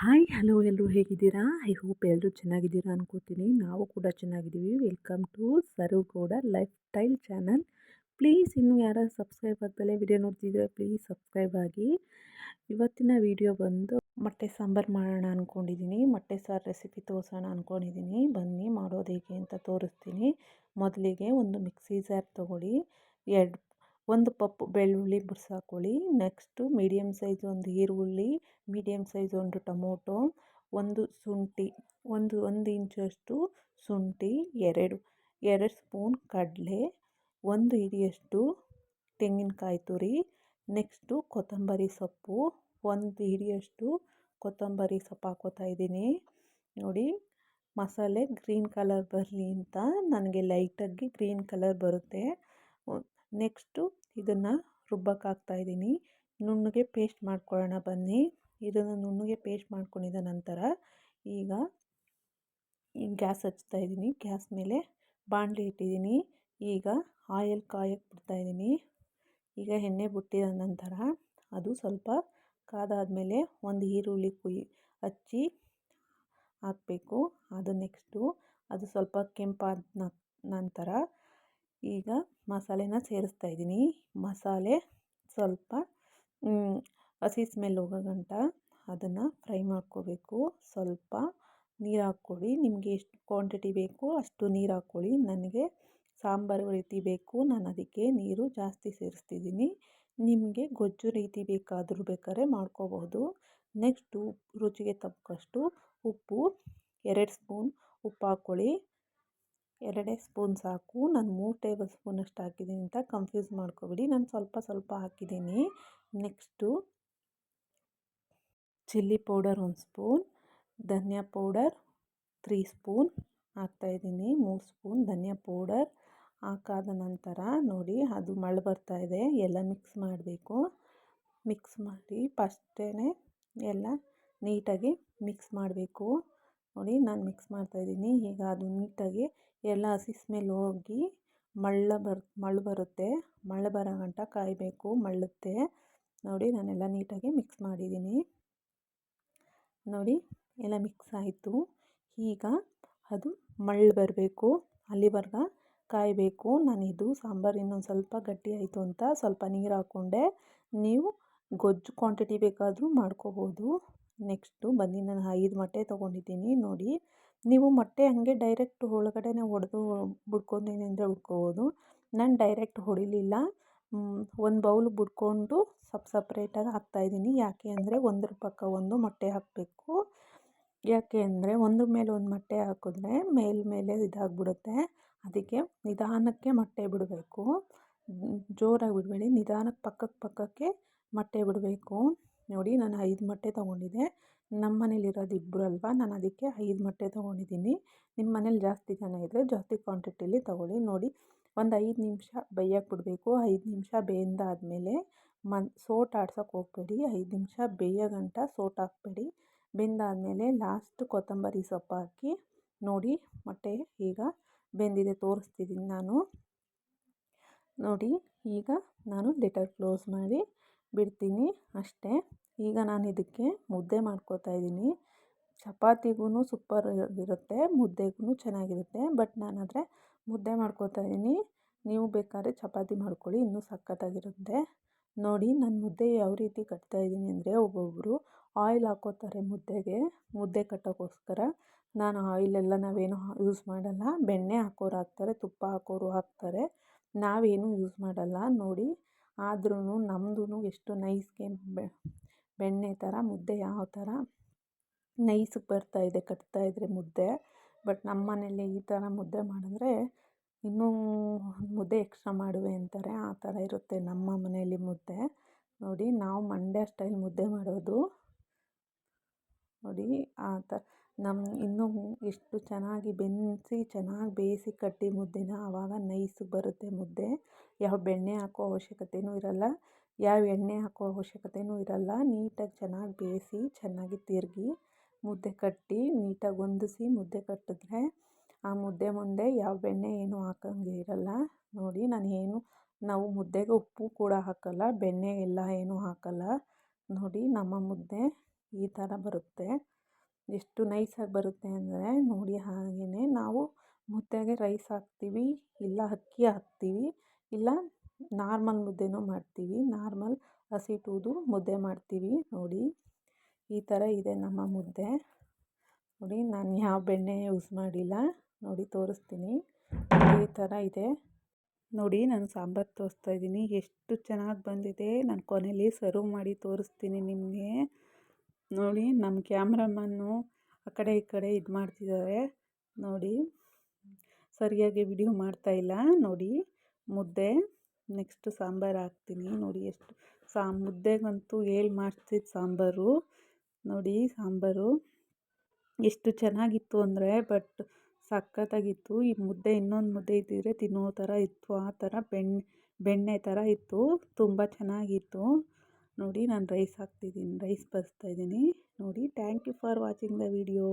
Hi hello ಎಲ್ಲರೂ ಹೇಗಿದ್ದೀರಾ? I hope ಎಲ್ಲರೂ ಚೆನ್ನಾಗಿದ್ದೀರಾ ಅನ್ಕೋತೀನಿ. ನಾವು ಕೂಡ ಚೆನ್ನಾಗಿದ್ದೀವಿ. Welcome to Sarvagowda lifestyle channel. Please ಇನ್ನೂ ಯಾರು ಸಬ್ಸ್ಕ್ರೈಬ್ ಆಗ್ದಲೇ ವಿಡಿಯೋ ನೋಡ್ತಿದ್ರೆ ಪ್ಲೀಸ್ ಸಬ್ಸ್ಕ್ರೈಬ್ ಆಗಿ. ಇವತ್ತಿನ ವಿಡಿಯೋ ಬಂದು ಮೊಟ್ಟೆ ಸಾಂಬಾರು ಮಾಡೋಣ ಅಂದ್ಕೊಂಡಿದ್ದೀನಿ. ಮೊಟ್ಟೆ ಸಾರು ರೆಸಿಪಿ ತೋರಿಸೋಣ ಅಂದ್ಕೊಂಡಿದ್ದೀನಿ. ಬನ್ನಿ ಮಾಡೋದು ಹೇಗೆ ಅಂತ ತೋರಿಸ್ತೀನಿ. ಮೊದಲಿಗೆ ಒಂದು ಮಿಕ್ಸಿ ಜಾರ್ ತೊಗೊಳ್ಳಿ. ಒಂದು ಪಪ್ಪು ಬೆಳ್ಳುಳ್ಳಿ ಬಿಡಿಸಾಕೊಳ್ಳಿ. ನೆಕ್ಸ್ಟು ಮೀಡಿಯಮ್ ಸೈಜ್ ಒಂದು ಈರುಳ್ಳಿ, ಮೀಡಿಯಮ್ ಸೈಜ್ ಒಂದು ಟೊಮೊಟೊ, ಒಂದು ಶುಂಠಿ, ಒಂದು ಇಂಚಷ್ಟು ಶುಂಠಿ, ಎರಡು ಸ್ಪೂನ್ ಕಡಲೆ, ಒಂದು ಹಿಡಿಯಷ್ಟು ತೆಂಗಿನಕಾಯಿ ತುರಿ, ನೆಕ್ಸ್ಟು ಕೊತ್ತಂಬರಿ ಸೊಪ್ಪು, ಒಂದು ಹಿಡಿಯಷ್ಟು ಕೊತ್ತಂಬರಿ ಸೊಪ್ಪು ಹಾಕೋತಾ ಇದ್ದೀನಿ. ನೋಡಿ, ಮಸಾಲೆ ಗ್ರೀನ್ ಕಲರ್ ಬರಲಿ ಅಂತ ನನಗೆ ಲೈಟಾಗಿ ಗ್ರೀನ್ ಕಲರ್ ಬರುತ್ತೆ. ನೆಕ್ಸ್ಟು ಇದನ್ನು ರುಬ್ಬಕ್ಕೆ ಹಾಕ್ತಾಯಿದ್ದೀನಿ. ನುಣ್ಣಗೆ ಪೇಸ್ಟ್ ಮಾಡ್ಕೊಳ್ಳೋಣ ಬನ್ನಿ. ಇದನ್ನು ನುಣ್ಣಗೆ ಪೇಸ್ಟ್ ಮಾಡ್ಕೊಂಡಿದ್ದ ನಂತರ ಈಗ ಗ್ಯಾಸ್ ಹಚ್ತಾ ಇದ್ದೀನಿ. ಗ್ಯಾಸ್ ಮೇಲೆ ಬಾಣಲಿ ಇಟ್ಟಿದ್ದೀನಿ. ಈಗ ಆಯಿಲ್ ಕಾಯಕ್ಕೆ ಬಿಡ್ತಾಯಿದ್ದೀನಿ. ಈಗ ಎಣ್ಣೆ ಬಿಟ್ಟಿದ ನಂತರ ಅದು ಸ್ವಲ್ಪ ಕಾದಾದಮೇಲೆ ಒಂದು ಈರುಳ್ಳಿ ಹಚ್ಚಿ ಹಾಕಬೇಕು. ಅದು ನೆಕ್ಸ್ಟು ಅದು ಸ್ವಲ್ಪ ಕೆಂಪಾದ ನಂತರ ಈಗ ಮಸಾಲೆನ ಸೇರಿಸ್ತಾ ಇದ್ದೀನಿ. ಮಸಾಲೆ ಸ್ವಲ್ಪ ಹಸಿ ಸ್ಮೆಲ್ ಹೋಗೋ ಗಂಟ ಅದನ್ನು ಫ್ರೈ ಮಾಡ್ಕೋಬೇಕು. ಸ್ವಲ್ಪ ನೀರು ಹಾಕ್ಕೊಳ್ಳಿ. ನಿಮಗೆ ಎಷ್ಟು ಕ್ವಾಂಟಿಟಿ ಬೇಕು ಅಷ್ಟು ನೀರು ಹಾಕ್ಕೊಳ್ಳಿ. ನನಗೆ ಸಾಂಬಾರು ರೀತಿ ಬೇಕು, ನಾನು ಅದಕ್ಕೆ ನೀರು ಜಾಸ್ತಿ ಸೇರಿಸ್ತಿದ್ದೀನಿ. ನಿಮಗೆ ಗೊಜ್ಜು ರೀತಿ ಬೇಕಾದರೆ ಮಾಡ್ಕೋಬಹುದು. ನೆಕ್ಸ್ಟು ರುಚಿಗೆ ತಕ್ಕಷ್ಟು ಉಪ್ಪು, 2 ಸ್ಪೂನ್ ಉಪ್ಪು ಹಾಕ್ಕೊಳ್ಳಿ. 2 ಸ್ಪೂನ್ ಸಾಕು. ನಾನು 3 ಟೇಬಲ್ ಸ್ಪೂನಷ್ಟು ಹಾಕಿದ್ದೀನಿ ಅಂತ ಕನ್ಫ್ಯೂಸ್ ಮಾಡ್ಕೊಬೇಡಿ. ನಾನು ಸ್ವಲ್ಪ ಹಾಕಿದ್ದೀನಿ. ನೆಕ್ಸ್ಟು ಚಿಲ್ಲಿ ಪೌಡರ್ 1 ಸ್ಪೂನ್, ಧನಿಯಾ ಪೌಡರ್ 3 ಸ್ಪೂನ್ ಹಾಕ್ತಾಯಿದ್ದೀನಿ. 3 ಸ್ಪೂನ್ ಧನಿಯಾ ಪೌಡರ್ ಹಾಕಾದ ನಂತರ ನೋಡಿ ಅದು ಮಳೆ ಬರ್ತಾ ಇದೆ. ಎಲ್ಲ ಮಿಕ್ಸ್ ಮಾಡಬೇಕು. ಮಿಕ್ಸ್ ಮಾಡಿ ಫಸ್ಟೇ ಎಲ್ಲ ನೀಟಾಗಿ ಮಿಕ್ಸ್ ಮಾಡಬೇಕು. ನೋಡಿ, ನಾನು ಮಿಕ್ಸ್ ಮಾಡ್ತಾಯಿದ್ದೀನಿ. ಈಗ ಅದು ನೀಟಾಗಿ ಎಲ್ಲ ಹಸಿ ಸ್ಮೆಲ್ ಹೋಗಿ ಮಳ್ಳು ಬರುತ್ತೆ. ಮಳ್ಳು ಬರೋ ಗಂಟ ಕಾಯಬೇಕು. ಮಳ್ಳುತ್ತೆ. ನೋಡಿ, ನಾನೆಲ್ಲ ನೀಟಾಗಿ ಮಿಕ್ಸ್ ಮಾಡಿದ್ದೀನಿ. ನೋಡಿ, ಎಲ್ಲ ಮಿಕ್ಸ್ ಆಯಿತು. ಈಗ ಅದು ಮಳ್ಳು ಬರಬೇಕು. ಅಲ್ಲಿವರೆಗೆ ಕಾಯಬೇಕು. ನಾನಿದು ಸಾಂಬಾರು ಇನ್ನೊಂದು ಸ್ವಲ್ಪ ಗಟ್ಟಿ ಆಯಿತು ಅಂತ ಸ್ವಲ್ಪ ನೀರು ಹಾಕ್ಕೊಂಡೆ. ನೀವು ಗೊಜ್ಜು ಕ್ವಾಂಟಿಟಿ ಬೇಕಾದರೂ ಮಾಡ್ಕೋಬೋದು. ನೆಕ್ಸ್ಟು ಬನ್ನಿ, ನಾನು 5 ಮೊಟ್ಟೆ ತೊಗೊಂಡಿದ್ದೀನಿ. ನೋಡಿ, ನೀವು ಮೊಟ್ಟೆ ಹಾಗೆ ಡೈರೆಕ್ಟ್ ಒಳಗಡೆನೆ ಒಡೆದು ಬಿಡ್ಕೊಂತೀನಿ ಅಂದರೆ ಬಿಡ್ಕೋಬೋದು. ನಾನು ಡೈರೆಕ್ಟ್ ಹೊಡಿಲಿಲ್ಲ. ಒಂದು ಬೌಲ್ ಬಿಡ್ಕೊಂಡು ಸಪ್ರೇಟಾಗಿ ಹಾಕ್ತಾಯಿದ್ದೀನಿ. ಯಾಕೆ ಅಂದರೆ ಒಂದ್ರ ಪಕ್ಕ ಒಂದು ಮೊಟ್ಟೆ ಹಾಕಬೇಕು. ಯಾಕೆ ಅಂದರೆ ಒಂದ್ರ ಮೇಲೆ ಒಂದು ಮೊಟ್ಟೆ ಹಾಕಿದ್ರೆ ಮೇಲೆ ಇದಾಗ್ಬಿಡುತ್ತೆ. ಅದಕ್ಕೆ ನಿಧಾನಕ್ಕೆ ಮೊಟ್ಟೆ ಬಿಡಬೇಕು. ಜೋರಾಗಿ ಬಿಡಬೇಡಿ, ನಿಧಾನಕ್ಕೆ ಪಕ್ಕಕ್ಕೆ ಮೊಟ್ಟೆ ಬಿಡಬೇಕು. ನೋಡಿ, ನಾನು 5 ಮೊಟ್ಟೆ ತೊಗೊಂಡಿದ್ದೆ. ನಮ್ಮ ಮನೇಲಿರೋದು ಇಬ್ಬರು ಅಲ್ವಾ, ನಾನು ಅದಕ್ಕೆ 5 ಮೊಟ್ಟೆ ತೊಗೊಂಡಿದ್ದೀನಿ. ನಿಮ್ಮ ಮನೇಲಿ ಜಾಸ್ತಿ ಜನ ಇದ್ದರೆ ಜಾಸ್ತಿ ಕ್ವಾಂಟಿಟಿಲಿ ತೊಗೊಳ್ಳಿ. ನೋಡಿ, ಒಂದು 5 ನಿಮಿಷ ಬೇಯಕ್ಕೆ ಬಿಡಬೇಕು. 5 ನಿಮಿಷ ಬೆಂದಾದಮೇಲೆ ಸೋಟ್ ಆಡ್ಸೋಕ್ಕೆ ಹೋಗಬೇಡಿ. 5 ನಿಮಿಷ ಬೇಯೋ ಗಂಟ ಸೋಟ್ ಹಾಕಬೇಡಿ. ಬೆಂದಾದಮೇಲೆ ಲಾಸ್ಟ್ ಕೊತ್ತಂಬರಿ ಸೊಪ್ಪು ಹಾಕಿ. ನೋಡಿ, ಮೊಟ್ಟೆ ಈಗ ಬೆಂದಿದೆ, ತೋರಿಸ್ತಿದ್ದೀನಿ ನಾನು. ನೋಡಿ, ಈಗ ನಾನು ಲಿಟರ್ ಕ್ಲೋಸ್ ಮಾಡಿ ಬಿಡ್ತೀನಿ ಅಷ್ಟೇ. ಈಗ ನಾನು ಇದಕ್ಕೆ ಮುದ್ದೆ ಮಾಡ್ಕೋತಾ ಇದ್ದೀನಿ. ಚಪಾತಿಗೂ ಸೂಪರ್ ಇರುತ್ತೆ, ಮುದ್ದೆಗೂ ಚೆನ್ನಾಗಿರುತ್ತೆ. ಬಟ್ ನಾನಾದರೆ ಮುದ್ದೆ ಮಾಡ್ಕೋತಾ ಇದ್ದೀನಿ. ನೀವು ಬೇಕಾದ್ರೆ ಚಪಾತಿ ಮಾಡ್ಕೊಳ್ಳಿ, ಇನ್ನೂ ಸಖತ್ತಾಗಿರುತ್ತೆ. ನೋಡಿ, ನಾನು ಮುದ್ದೆ ಯಾವ ರೀತಿ ಕಟ್ತಾ ಇದ್ದೀನಿ ಅಂದರೆ, ಒಬ್ಬೊಬ್ಬರು ಆಯಿಲ್ ಹಾಕೋತಾರೆ ಮುದ್ದೆ ಕಟ್ಟೋಕ್ಕೋಸ್ಕರ. ನಾನು ಆಯಿಲೆಲ್ಲ ನಾವೇನು ಯೂಸ್ ಮಾಡಲ್ಲ. ಬೆಣ್ಣೆ ಹಾಕೋರು ಹಾಕ್ತಾರೆ, ತುಪ್ಪ ಹಾಕೋರು ಹಾಕ್ತಾರೆ. ನಾವೇನು ಯೂಸ್ ಮಾಡಲ್ಲ. ನೋಡಿ, ಆದ್ರೂ ನಮ್ಮದು ಎಷ್ಟು ನೈಸ್ಗೆ ಬೆಣ್ಣೆ ಥರ ಮುದ್ದೆ ಯಾವ ಥರ ನೈಸ್ಗೆ ಬರ್ತಾಯಿದೆ ಕಟ್ತಾಯಿದ್ರೆ ಮುದ್ದೆ. ಬಟ್ ನಮ್ಮ ಮನೇಲಿ ಈ ಥರ ಮುದ್ದೆ ಮಾಡಿದ್ರೆ ಇನ್ನೂ ಮುದ್ದೆ ಎಕ್ಸ್ಟ್ರಾ ಮಾಡುವೆ ಅಂತಾರೆ. ಆ ಥರ ಇರುತ್ತೆ ನಮ್ಮ ಮನೆಯಲ್ಲಿ ಮುದ್ದೆ. ನೋಡಿ, ನಾವು ಮಂಡ್ಯ ಸ್ಟೈಲ್ ಮುದ್ದೆ ಮಾಡೋದು. ನೋಡಿ, ಆ ಥರ ಇನ್ನೂ ಎಷ್ಟು ಚೆನ್ನಾಗಿ ಚೆನ್ನಾಗಿ ಬೇಯಿಸಿ ಕಟ್ಟಿ ಮುದ್ದೆನ, ಆವಾಗ ನೈಸ್ಗೆ ಬರುತ್ತೆ ಮುದ್ದೆ. ಯಾವ ಬೆಣ್ಣೆ ಹಾಕೋ ಅವಶ್ಯಕತೆಯೂ ಇರಲ್ಲ, ಯಾವ ಎಣ್ಣೆ ಹಾಕೋ ಅವಶ್ಯಕತೆಯೂ ಇರಲ್ಲ. ನೀಟಾಗಿ ಚೆನ್ನಾಗಿ ಬೇಯಿಸಿ ಚೆನ್ನಾಗಿ ತಿರುಗಿ ಮುದ್ದೆ ಕಟ್ಟಿ ನೀಟಾಗಿ ಹೊಂದಿಸಿ ಮುದ್ದೆ ಕಟ್ಟಿದ್ರೆ ಆ ಮುದ್ದೆ ಮುಂದೆ ಯಾವ ಬೆಣ್ಣೆ ಏನೂ ಹಾಕೋಂಗೆ ಇರಲ್ಲ. ನೋಡಿ, ನಾವು ಮುದ್ದೆಗೆ ಉಪ್ಪು ಕೂಡ ಹಾಕಲ್ಲ, ಬೆಣ್ಣೆ ಎಲ್ಲ ಏನೂ ಹಾಕಲ್ಲ. ನೋಡಿ, ನಮ್ಮ ಮುದ್ದೆ ಈ ಥರ ಬರುತ್ತೆ. ಎಷ್ಟು ನೈಸಾಗಿ ಬರುತ್ತೆ ಅಂದರೆ ನೋಡಿ. ಹಾಗೆಯೇ ನಾವು ಮುದ್ದೆಗೆ ರೈಸ್ ಹಾಕ್ತೀವಿ, ಇಲ್ಲ ಅಕ್ಕಿ ಹಾಕ್ತೀವಿ, ಇಲ್ಲ ನಾರ್ಮಲ್ ಮುದ್ದೆನೂ ಮಾಡ್ತೀವಿ. ನಾರ್ಮಲ್ ಹಸಿಟುದು ಮುದ್ದೆ ಮಾಡ್ತೀವಿ ನೋಡಿ. ಈ ಥರ ಇದೆ ನಮ್ಮ ಮುದ್ದೆ ನೋಡಿ. ನಾನು ಯಾವ ಬೆಣ್ಣೆ ಯೂಸ್ ಮಾಡಿಲ್ಲ ನೋಡಿ, ತೋರಿಸ್ತೀನಿ. ಈ ಥರ ಇದೆ ನೋಡಿ. ನಾನು ಸಾಂಬಾರು ತೋರಿಸ್ತಾಯಿದ್ದೀನಿ, ಎಷ್ಟು ಚೆನ್ನಾಗಿ ಬಂದಿದೆ. ನಾನು ಕೊನೆಯಲ್ಲಿ ಸರ್ವ್ ಮಾಡಿ ತೋರಿಸ್ತೀನಿ ನಿಮಗೆ ನೋಡಿ. ನಮ್ಮ ಕ್ಯಾಮ್ರಾಮನ್ನು ಆ ಕಡೆ ಈ ಕಡೆ ಇದು ಮಾಡ್ತಿದ್ದಾರೆ ನೋಡಿ, ಸರಿಯಾಗಿ ವಿಡಿಯೋ ಮಾಡ್ತಾಯಿಲ್ಲ ನೋಡಿ. ಮುದ್ದೆ ನೆಕ್ಸ್ಟ್ ಸಾಂಬಾರು ಹಾಕ್ತೀನಿ ನೋಡಿ. ಎಷ್ಟು ಮುದ್ದೆಗಂತೂ ಮಾಡ್ತಿದ್ದು ಸಾಂಬಾರು ನೋಡಿ. ಸಾಂಬಾರು ಎಷ್ಟು ಚೆನ್ನಾಗಿತ್ತು ಅಂದರೆ ಬಟ್ ಸಖತ್ತಾಗಿತ್ತು. ಈ ಮುದ್ದೆ ಇನ್ನೊಂದು ಮುದ್ದೆ ಇದ್ದಿದ್ರೆ ತಿನ್ನೋ ಥರ ಇತ್ತು. ಆ ಥರ ಬೆಣ್ಣೆ ಥರ ಇತ್ತು, ತುಂಬ ಚೆನ್ನಾಗಿತ್ತು ನೋಡಿ. ನಾನು ರೈಸ್ ಹಾಕ್ತಿದ್ದೀನಿ, ರೈಸ್ ಬಡಿಸ್ತಾಯಿದ್ದೀನಿ ನೋಡಿ. Thank you for watching the video.